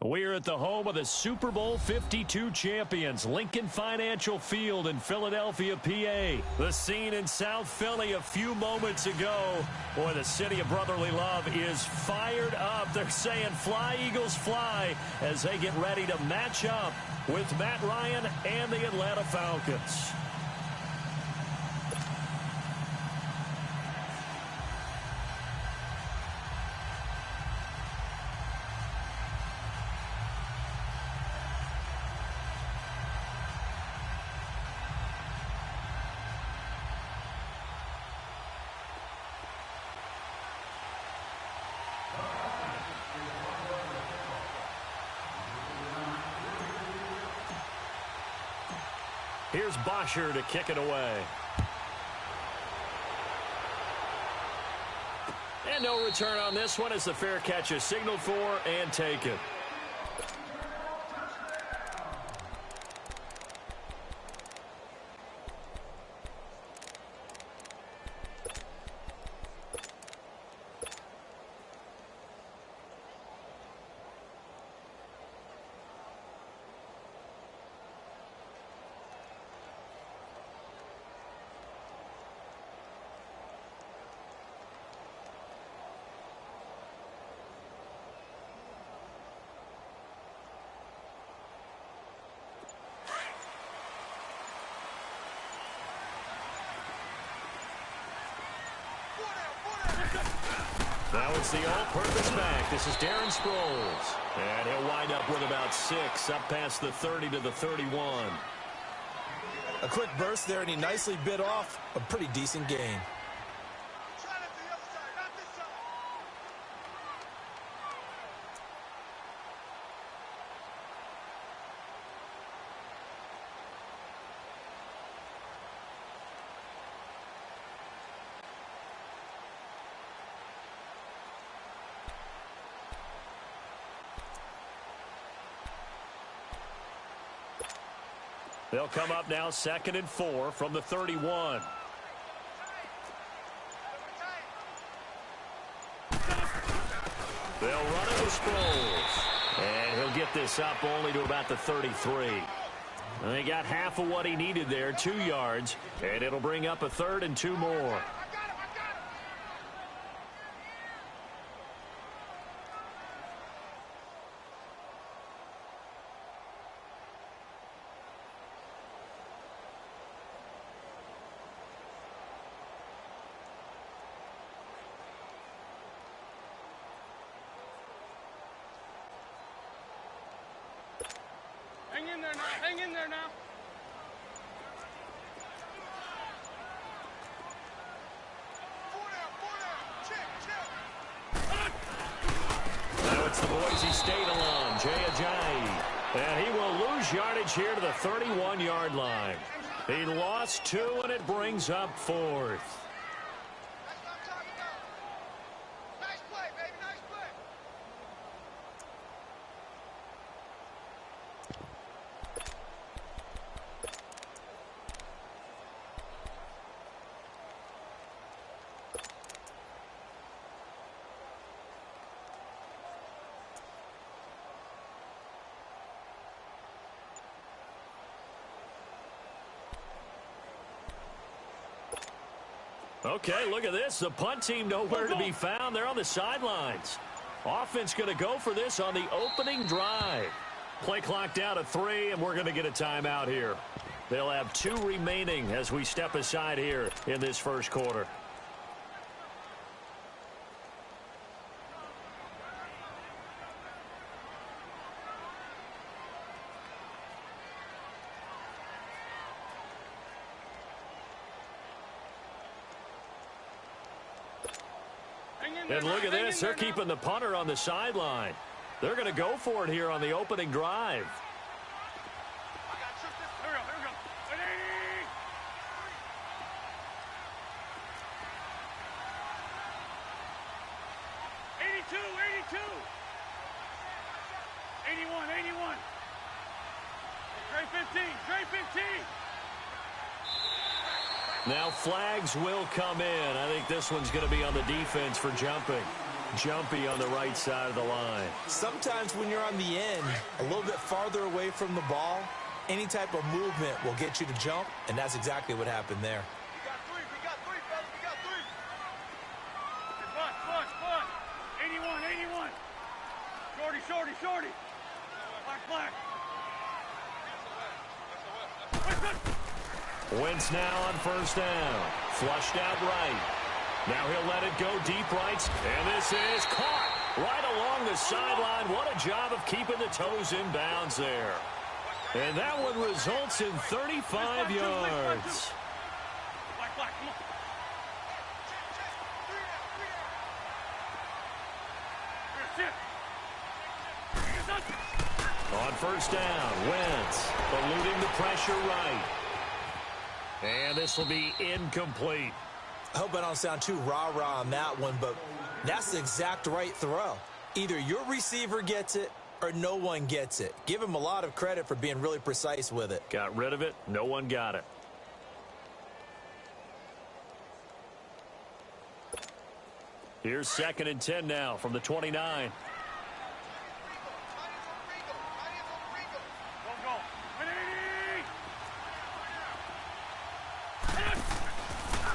We're at the home of the Super Bowl 52 champions, Lincoln Financial Field in Philadelphia, PA. The scene in South Philly a few moments ago. Boy, the city of brotherly love is fired up. They're saying, "Fly, Eagles, fly," as they get ready to match up with Matt Ryan and the Atlanta Falcons. Here's Bosher to kick it away. And no return on this one as the fair catch is signaled for and taken. Now it's the all-purpose back. This is Darren Sproles. And he'll wind up with about 6, up past the 30 to the 31. A quick burst there, and he nicely bit off a pretty decent gain. They'll come up now 2nd and 4 from the 31. They'll run it with Sproles. And he'll get this up only to about the 33. And they got half of what he needed there, 2 yards. And it'll bring up a 3rd and 2 more. Hang in there now. Hang in there now. Now it's the Boise State alum, Jay Ajayi. And he will lose yardage here to the 31-yard line. He lost 2, and it brings up 4th. Okay, look at this. The punt team nowhere to be found. They're on the sidelines. Offense going to go for this on the opening drive. Play clock down to 3, and we're going to get a timeout here. They'll have 2 remaining as we step aside here in this first quarter. And look at this. They're keeping the punter on the sideline. They're going to go for it here on the opening drive. Here we go. 82, 82. 81, 81. Great 15, great 15. Now flags will come in. I think this one's going to be on the defense for jumping. Jumpy on the right side of the line. Sometimes when you're on the end, a little bit farther away from the ball, any type of movement will get you to jump, and that's exactly what happened there. We got three, fellas. We got three. Push. 81. Shorty. Black. Wentz now on first down. Flushed out right. Now he'll let it go deep right. And this is caught right along the sideline. What a job of keeping the toes in bounds there. And that one results in 35 yards. Black, come on. On first down, Wentz eluding the pressure right. And this will be incomplete. I hope I don't sound too rah-rah on that one, but that's the exact right throw. Either your receiver gets it or no one gets it. Give him a lot of credit for being really precise with it. Got rid of it. No one got it. Here's 2nd and 10 now from the 29.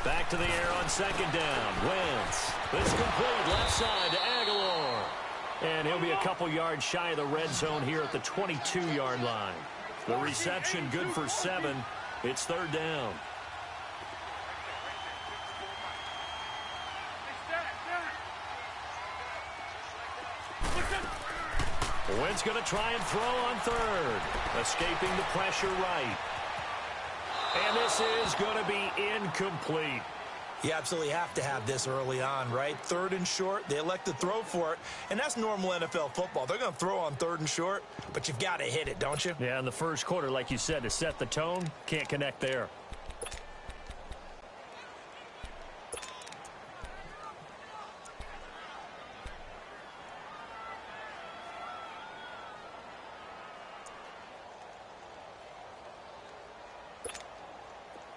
Back to the air on 2nd down. Wentz. This complete left side to Aguilar. And he'll be a couple yards shy of the red zone here at the 22-yard line. The reception good for 7. It's 3rd down. Wentz going to try and throw on 3rd. Escaping the pressure right. And this is going to be incomplete. You absolutely have to have this early on, right? 3rd and short, they elect to throw for it, and that's normal NFL football. They're going to throw on 3rd and short, but you've got to hit it, don't you? Yeah, in the first quarter, like you said, to set the tone, can't connect there.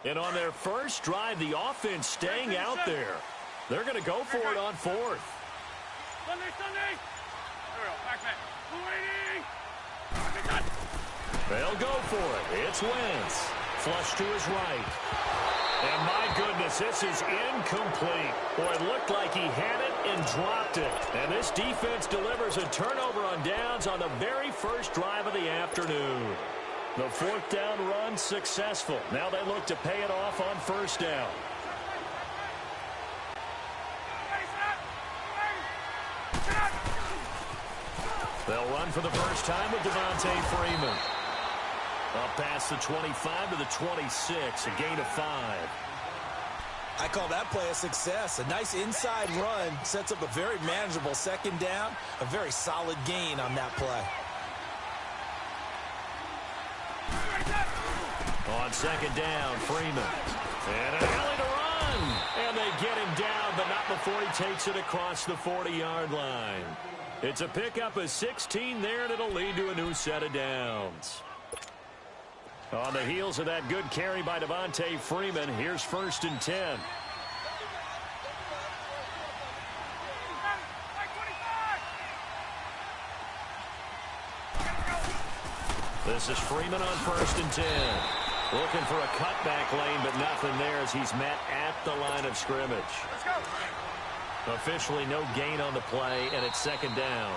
And on their first drive, the offense staying out there. They're going to go for it on 4th. Sunday. There we go. Back. They'll go for it. It's Wentz. Flush to his right. And my goodness, this is incomplete. Boy, it looked like he had it and dropped it. And this defense delivers a turnover on downs on the very first drive of the afternoon. The 4th down run successful. Now they look to pay it off on first down. They'll run for the first time with Devontae Freeman. Up past the 25 to the 26, a gain of 5. I call that play a success. A nice inside run sets up a very manageable 2nd down. A very solid gain on that play. On 2nd down, Freeman. And an alley to run. And they get him down, but not before he takes it across the 40-yard line. It's a pickup of 16 there, and it'll lead to a new set of downs. On the heels of that good carry by Devontae Freeman, here's 1st and 10. This is Freeman on 1st and 10. Looking for a cutback lane, but nothing there as he's met at the line of scrimmage. Let's go. Officially no gain on the play, and it's 2nd down.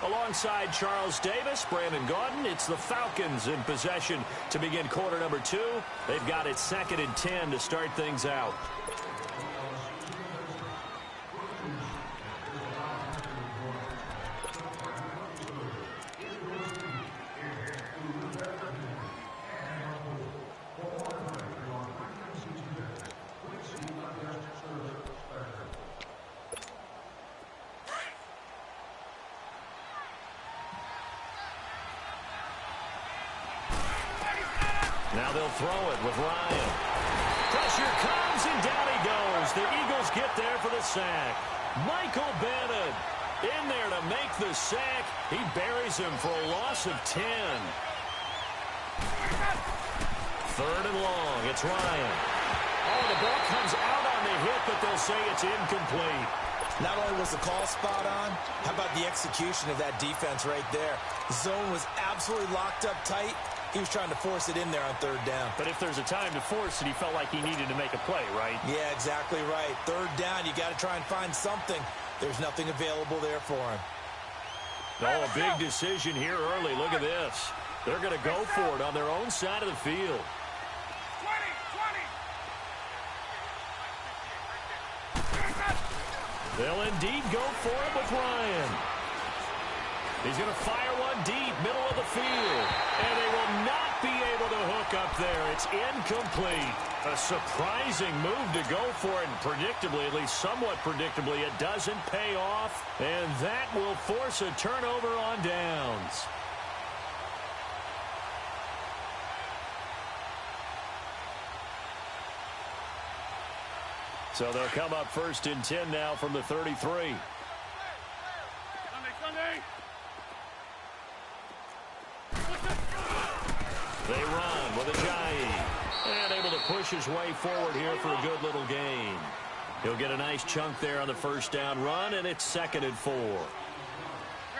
Alongside Charles Davis, Brandon Gaudin, it's the Falcons in possession to begin quarter number 2. They've got it 2nd and 10 to start things out. Now they'll throw it with Ryan. Pressure comes, and down he goes. The Eagles get there for the sack. Michael Bennett in there to make the sack. He buries him for a loss of 10. 3rd and long. It's Ryan. Oh, the ball comes out on the hit, but they'll say it's incomplete. Not only was the call spot on, how about the execution of that defense right there? Zone was absolutely locked up tight. He was trying to force it in there on third down. But if there's a time to force it, he felt like he needed to make a play, right? Yeah, exactly right. Third down, you got to try and find something. There's nothing available there for him. Oh, a big decision here early. Look at this. They're going to go for it on their own side of the field. 20. They'll indeed go for it with Ryan. He's going to fire one deep, middle of the field. And they will not be able to hook up there. It's incomplete. A surprising move to go for it, and predictably, at least somewhat predictably, it doesn't pay off. And that will force a turnover on downs. So they'll come up 1st and 10 now from the 33. Sunday. They run with Ajayi. And able to push his way forward here for a good little gain. He'll get a nice chunk there on the first down run, and it's 2nd and 4.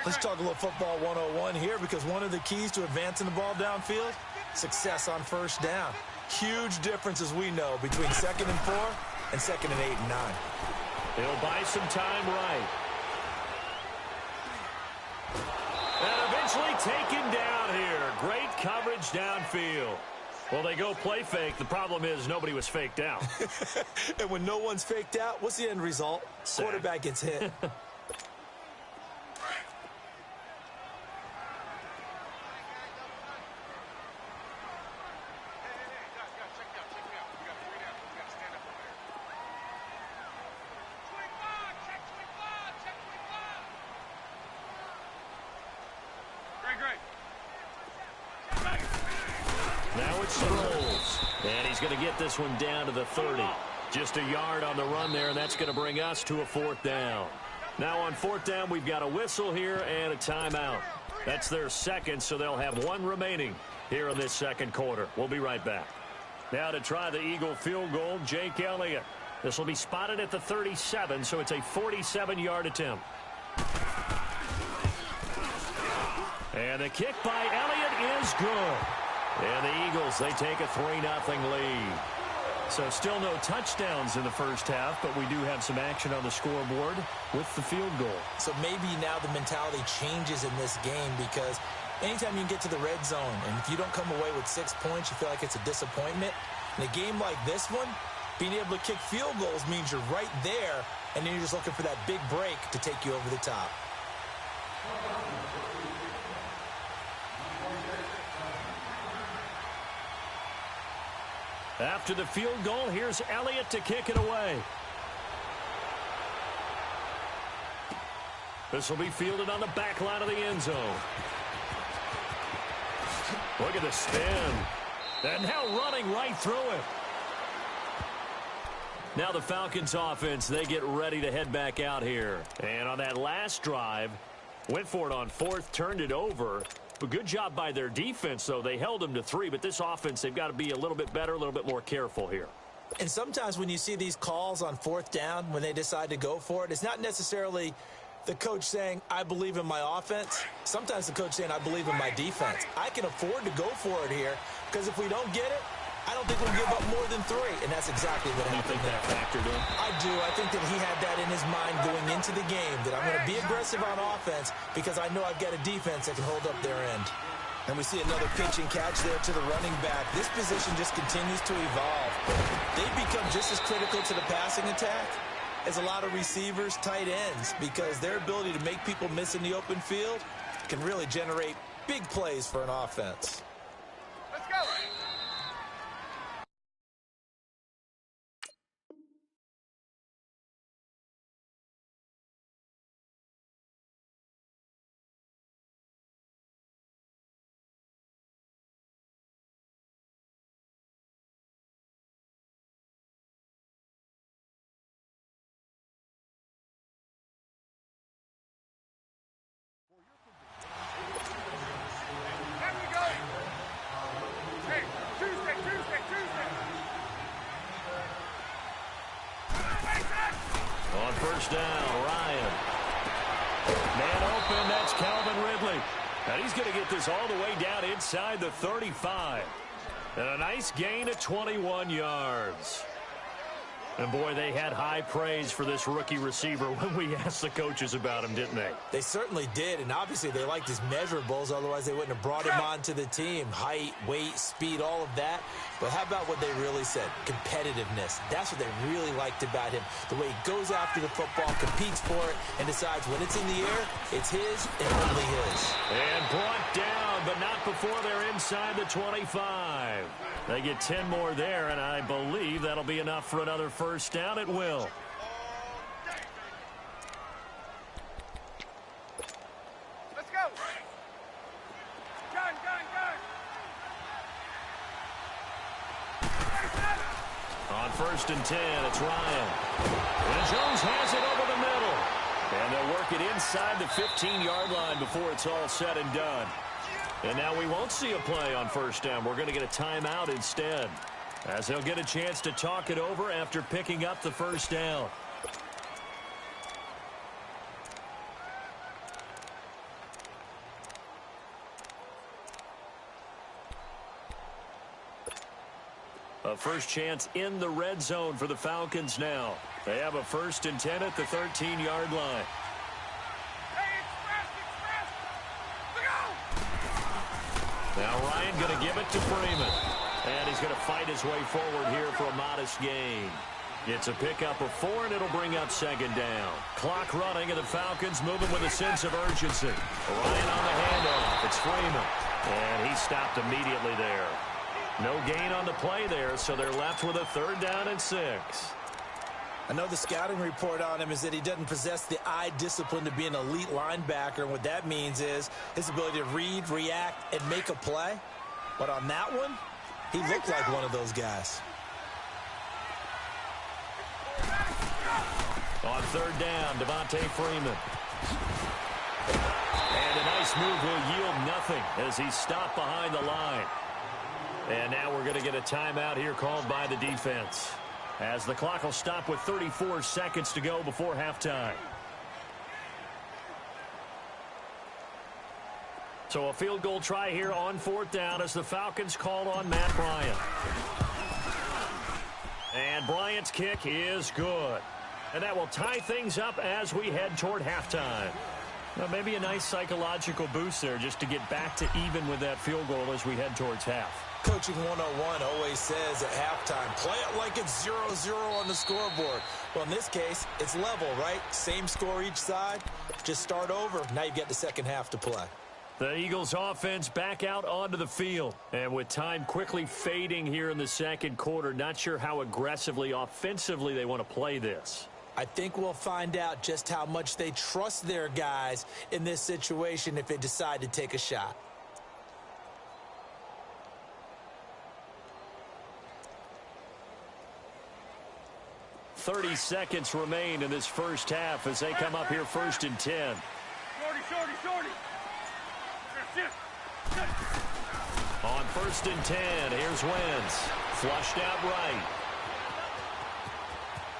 Let's talk a little football 101 here, because one of the keys to advancing the ball downfield, success on first down. Huge difference, as we know, between 2nd and 4 and 2nd and 8 and 9. He'll buy some time right. And eventually taken down here. Great coverage downfield. Well, they go play fake. The problem is nobody was faked out. And when no one's faked out, what's the end result? Sack. Quarterback gets hit. Now it's Sproles. And he's going to get this one down to the 30. Just a yard on the run there, and that's going to bring us to a 4th down. Now on 4th down, we've got a whistle here and a timeout. That's their second, so they'll have one remaining here in this second quarter. We'll be right back. Now to try the Eagle field goal, Jake Elliott. This will be spotted at the 37, so it's a 47-yard attempt. And the kick by Elliott is good. And the Eagles, they take a 3-0 lead. So still no touchdowns in the first half, but we do have some action on the scoreboard with the field goal. So maybe now the mentality changes in this game, because anytime you can get to the red zone, and if you don't come away with 6 points, you feel like it's a disappointment. In a game like this one, being able to kick field goals means you're right there, and then you're just looking for that big break to take you over the top. After the field goal, here's Elliott to kick it away. This will be fielded on the back line of the end zone. Look at the spin. And now running right through it. Now the Falcons offense, they get ready to head back out here. And on that last drive, went for it on 4th, turned it over. A good job by their defense, though. They held them to 3, but this offense, they've got to be a little bit better, a little bit more careful here. And sometimes when you see these calls on 4th down, when they decide to go for it, it's not necessarily the coach saying, I believe in my offense. Sometimes the coach saying, I believe in my defense. I can afford to go for it here, because if we don't get it, I don't think we'll give up more than 3. And that's exactly what happened. You think that factored in? I do. I think that he had that in his mind going into the game, that I'm going to be aggressive on offense because I know I've got a defense that can hold up their end. And we see another pitch and catch there to the running back. This position just continues to evolve. They've become just as critical to the passing attack as a lot of receivers, tight ends, because their ability to make people miss in the open field can really generate big plays for an offense. Let's go. There we go. first down. Ryan. Man open, that's Calvin Ridley. And he's going to get this all the way down inside the 35. And a nice gain of 21 yards. And, boy, they had high praise for this rookie receiver when we asked the coaches about him, didn't they? They certainly did, and obviously they liked his measurables. Otherwise, they wouldn't have brought him onto the team. Height, weight, speed, all of that. But how about what they really said? Competitiveness. That's what they really liked about him. The way he goes after the football, competes for it, and decides when it's in the air, it's his and only his. And brought down, but not before they're inside the 25. They get 10 more there, and I believe that'll be enough for another first down. It will. Let's go. Gun. On first and 10, it's Ryan. And Jones has it over the middle. And they'll work it inside the 15-yard line before it's all said and done. And now we won't see a play on first down. We're going to get a timeout instead, as they'll get a chance to talk it over after picking up the first down. A first chance in the red zone for the Falcons now. They have a first and 10 at the 13-yard line. Now Ryan going to give it to Freeman. And he's going to fight his way forward here for a modest gain. It's a pickup of 4, and it'll bring up second down. Clock running, and the Falcons moving with a sense of urgency. Ryan on the handoff. It's Freeman. And he stopped immediately there. No gain on the play there, so they're left with a 3rd down and 6. I know the scouting report on him is that he doesn't possess the eye discipline to be an elite linebacker. And what that means is his ability to read, react, and make a play. But on that one, he looked like one of those guys. On 3rd down, Devontae Freeman. And a nice move will yield nothing as he's stopped behind the line. And now we're going to get a timeout here called by the defense, as the clock will stop with 34 seconds to go before halftime. So a field goal try here on 4th down as the Falcons call on Matt Bryant. And Bryant's kick is good. And that will tie things up as we head toward halftime. Well, maybe a nice psychological boost there just to get back to even with that field goal as we head towards half. Coaching 101 always says at halftime, play it like it's 0-0 on the scoreboard. Well, in this case, it's level, right? Same score each side. Just start over. Now you get the second half to play. The Eagles offense back out onto the field. And with time quickly fading here in the second quarter, not sure how aggressively, offensively they want to play this. I think we'll find out just how much they trust their guys in this situation if they decide to take a shot. .30 seconds remain in this first half as they come up here first and 10. Shorty. On first and 10, here's Wentz. Flushed out right.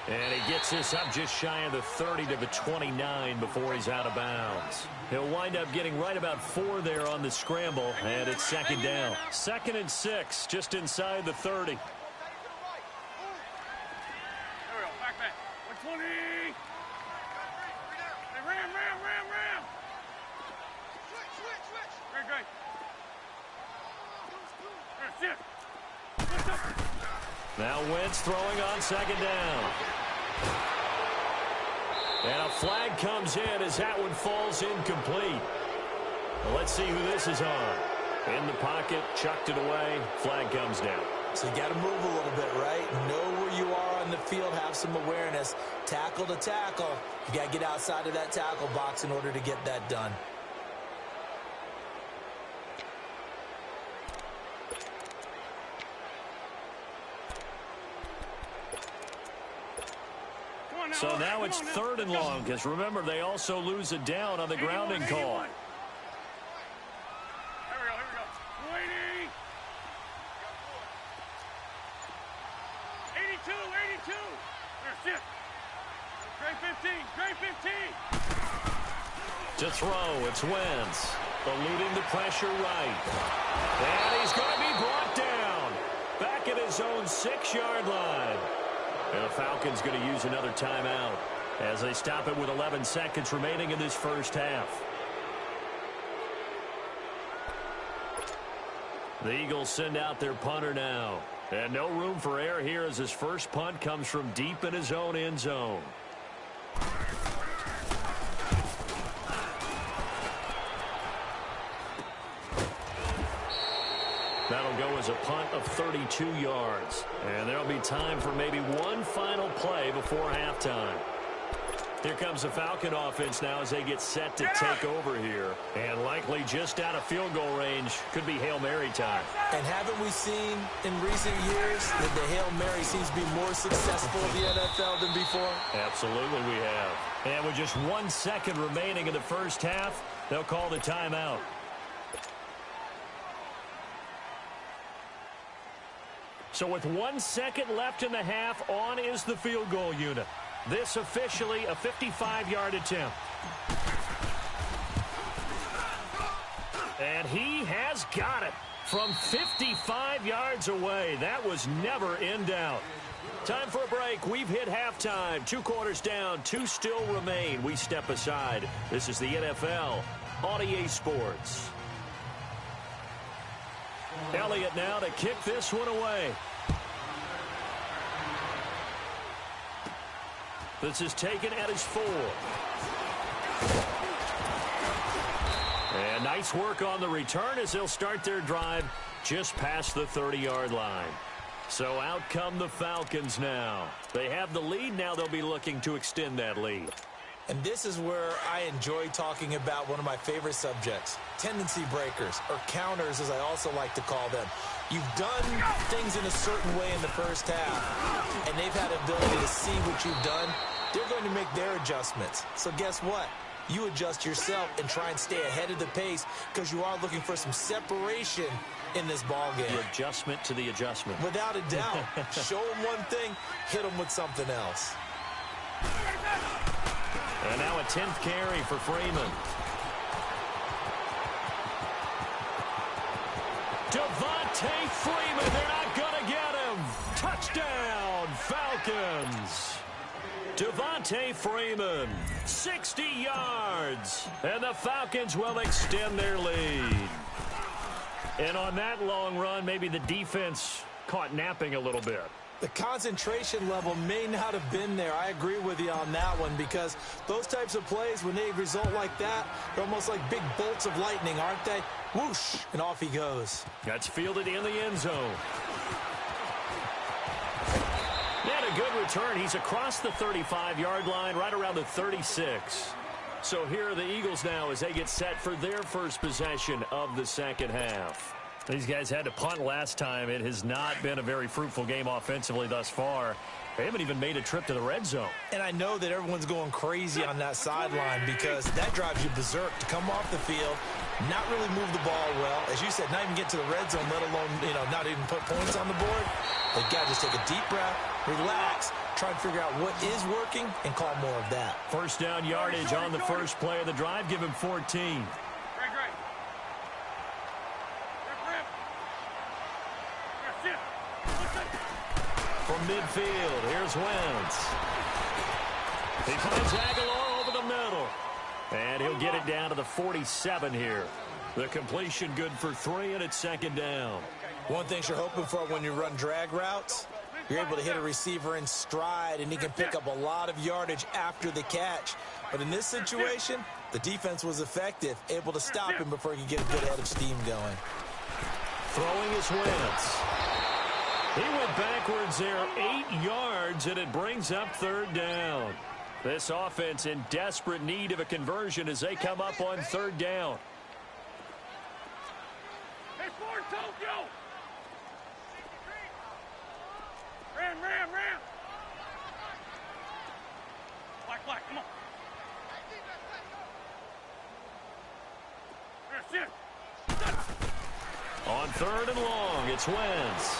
And he gets this up just shy of the 30 to the 29 before he's out of bounds. He'll wind up getting right about 4 there on the scramble, and it's second down. 2nd and 6, just inside the 30. Back. 120. Hey, ram. Switch. Great. Now Wentz throwing on second down. And a flag comes in as that one falls incomplete. Well, let's see who this is on. In the pocket, chucked it away, flag comes down. So you got to move a little bit, right? Know where you are on the field, have some awareness. Tackle to tackle. You got to get outside of that tackle box in order to get that done. So now it's 3rd and long, because remember, they also lose it down on the grounding call. Here we go. 82. There's it. Grade 15. Grade 15. To throw, it's Wentz. Eluding the pressure right. And he's going to be brought down. Back at his own 6-yard line. And the Falcons going to use another timeout as they stop it with 11 seconds remaining in this first half. The Eagles send out their punter now. And no room for error here as his first punt comes from deep in his own end zone. That'll go as a punt of 32 yards. And there'll be time for maybe one final play before halftime. Here comes the Falcon offense now as they get set to take over here. And likely just out of field goal range. Could be Hail Mary time. And haven't we seen in recent years that the Hail Mary seems to be more successful in the NFL than before? Absolutely we have. And with just 1 second remaining in the first half, they'll call the timeout. So with 1 second left in the half, on is the field goal unit. This officially a 55-yard attempt. And he has got it from 55 yards away. That was never in doubt. Time for a break. We've hit halftime. 2 quarters down, 2 still remain. We step aside. This is the NFL on EA Sports. Elliott now to kick this one away. This is taken at his 4. And nice work on the return as they'll start their drive just past the 30-yard line. So out come the Falcons now. They have the lead. Now they'll be looking to extend that lead. And this is where I enjoy talking about one of my favorite subjects, tendency breakers, or counters as I also like to call them. You've done things in a certain way in the first half, and they've had the ability to see what you've done. They're going to make their adjustments. So guess what? You adjust yourself and try and stay ahead of the pace because you are looking for some separation in this ball game. The adjustment to the adjustment. Without a doubt. Show them one thing, hit them with something else. And now a 10th carry for Freeman. Devontae Freeman, they're not going to get him. Touchdown, Falcons. Devontae Freeman, 60 yards. And the Falcons will extend their lead. And on that long run, maybe the defense caught napping a little bit. The concentration level may not have been there. I agree with you on that one because those types of plays, when they result like that, they're almost like big bolts of lightning, aren't they? Whoosh, and off he goes. That's fielded in the end zone. And a good return. He's across the 35-yard line, right around the 36. So here are the Eagles now as they get set for their first possession of the second half. These guys had to punt last time. It has not been a very fruitful game offensively thus far. They haven't even made a trip to the red zone. And I know that everyone's going crazy on that sideline because that drives you berserk to come off the field, not really move the ball well. As you said, not even get to the red zone, let alone, not even put points on the board. They've got to just take a deep breath, relax, try and figure out what is working, and call more of that. First down yardage on the first play of the drive. Give him 14. From midfield, here's Wentz. He finds Aguilar over the middle. And he'll get it down to the 47 here. The completion good for 3, and it's second down. One thing you're hoping for when you run drag routes, you're able to hit a receiver in stride, and he can pick up a lot of yardage after the catch. But in this situation, the defense was effective, able to stop him before he could get a good head of steam going. Throwing is Wentz. He went backwards there 8 yards, and it brings up third down. This offense in desperate need of a conversion as they come up on third down. Hey, Ford, Tokyo! Ram! Black, come on. There, sit. On third and long, it's Wentz.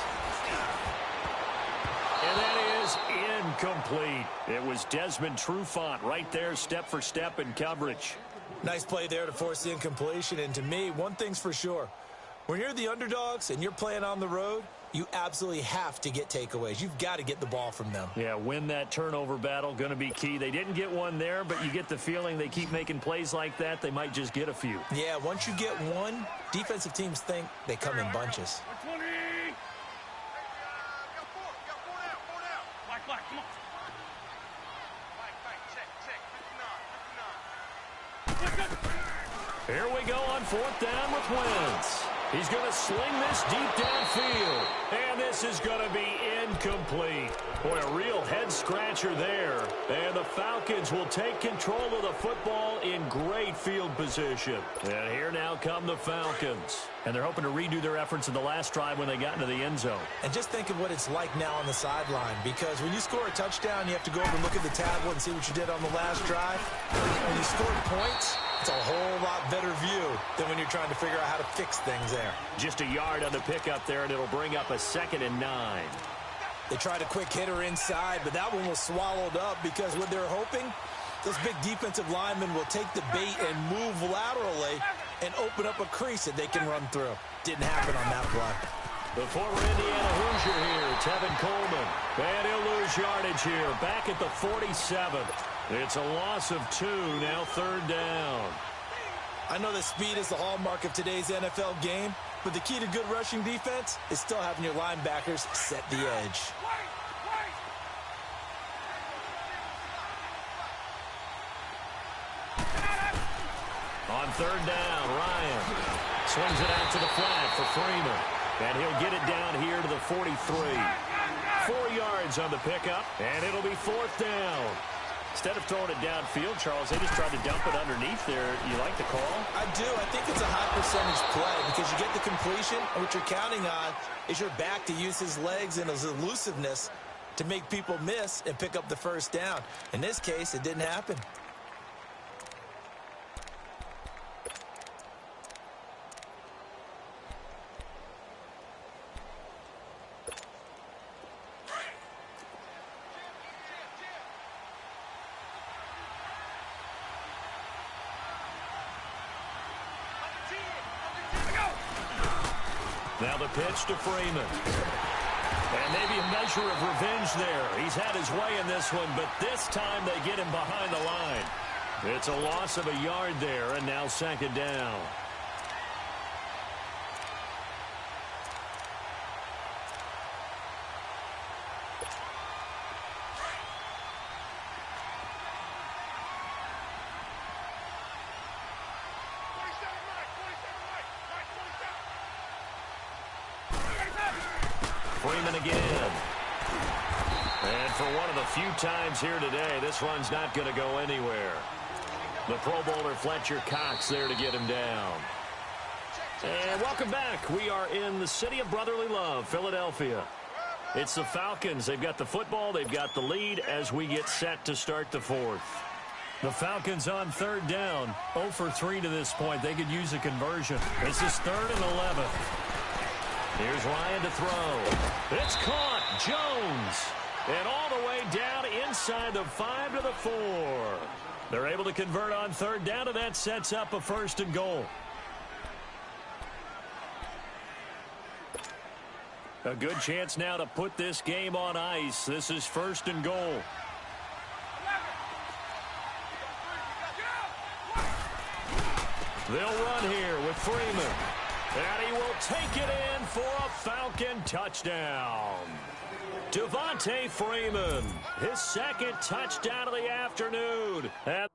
And that is Incomplete. It was Desmond Trufant right there, step for step in coverage. Nice play there to force the incompletion. And to me, one thing's for sure. When you're the underdogs and you're playing on the road, you absolutely have to get takeaways. You've got to get the ball from them. Yeah, win that turnover battle, going to be key. They didn't get one there, but you get the feeling they keep making plays like that, they might just get a few. Yeah, once you get one, defensive teams think they come in bunches. 20. Black, come on. Here we go on fourth down with Wentz. He's going to sling this deep downfield. And this is going to be incomplete. Boy, a real head-scratcher there. And the Falcons will take control of the football in great field position. And here now come the Falcons. And they're hoping to redo their efforts in the last drive when they got into the end zone. And just think of what it's like now on the sideline, because when you score a touchdown, you have to go over and look at the tablet and see what you did on the last drive. When you score points, it's a whole lot better view than when you're trying to figure out how to fix things there. Just a yard on the pickup there, and it'll bring up a 2nd and 9. They tried a quick hitter inside, but that one was swallowed up because what they're hoping, those big defensive linemen will take the bait and move laterally and open up a crease that they can run through. Didn't happen on that play. The former Indiana Hoosier here, Tevin Coleman. And he'll lose yardage here, back at the 47. It's a loss of 2, now 3rd down. I know that speed is the hallmark of today's NFL game, but the key to good rushing defense is still having your linebackers set the edge. On 3rd down, Ryan swings it out to the flat for Freeman. And he'll get it down here to the 43. 4 yards on the pickup, and it'll be 4th down. Instead of throwing it downfield, Charles, they just tried to dump it underneath there. You like the call? I do. I think it's a high percentage play because you get the completion, and what you're counting on is your back to use his legs and his elusiveness to make people miss and pick up the 1st down. In this case, it didn't happen. Now the pitch to Freeman. And maybe a measure of revenge there. He's had his way in this one, but this time they get him behind the line. It's a loss of a yard there, and now 2nd down. Freeman again. And for one of the few times here today, this run's not going to go anywhere. The Pro Bowler Fletcher Cox there to get him down. And welcome back. We are in the city of brotherly love, Philadelphia. It's the Falcons. They've got the football. They've got the lead as we get set to start the 4th. The Falcons on 3rd down. 0 for 3 to this point. They could use a conversion. This is 3rd and 11. Here's Ryan to throw. It's caught. Jones. And all the way down inside the 5 to the 4. They're able to convert on 3rd down, and that sets up a 1st and goal. A good chance now to put this game on ice. This is 1st and goal. They'll run here with Freeman. And he will take it in for a Falcon touchdown. Devontae Freeman, his 2nd touchdown of the afternoon. And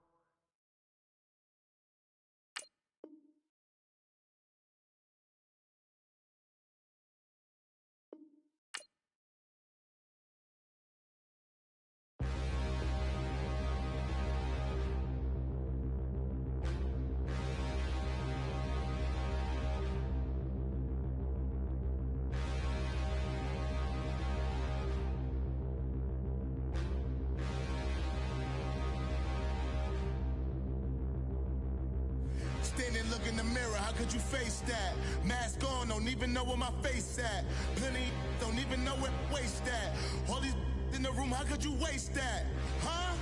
Stand and look in the mirror, how could you face that? Mask on, don't even know where my face at. Plenty don't even know where waist at. All these in the room, how could you waste that? Huh?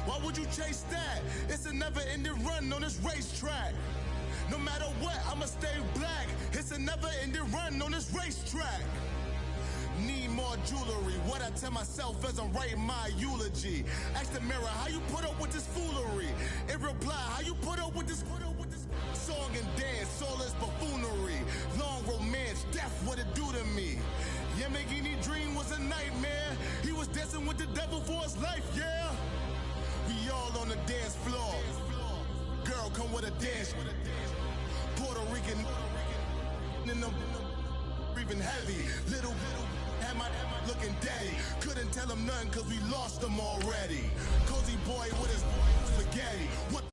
Why would you chase that? It's a never-ending run on this racetrack. No matter what, I'ma stay black. It's a never-ending run on this racetrack. Need more jewelry. What I tell myself as I'm writing my eulogy. Ask the mirror, how you put up with this foolery? It reply, how you put up with this song and dance, soulless buffoonery. Long romance, death, what it do to me? Yeah, making me dream was a nightmare. He was dancing with the devil for his life, yeah. We all on the dance floor. Girl, come with a dance. Puerto Rican in the breathing heavy. Little had my looking daddy. Couldn't tell him nothing cause we lost him already. Cozy boy with his spaghetti. What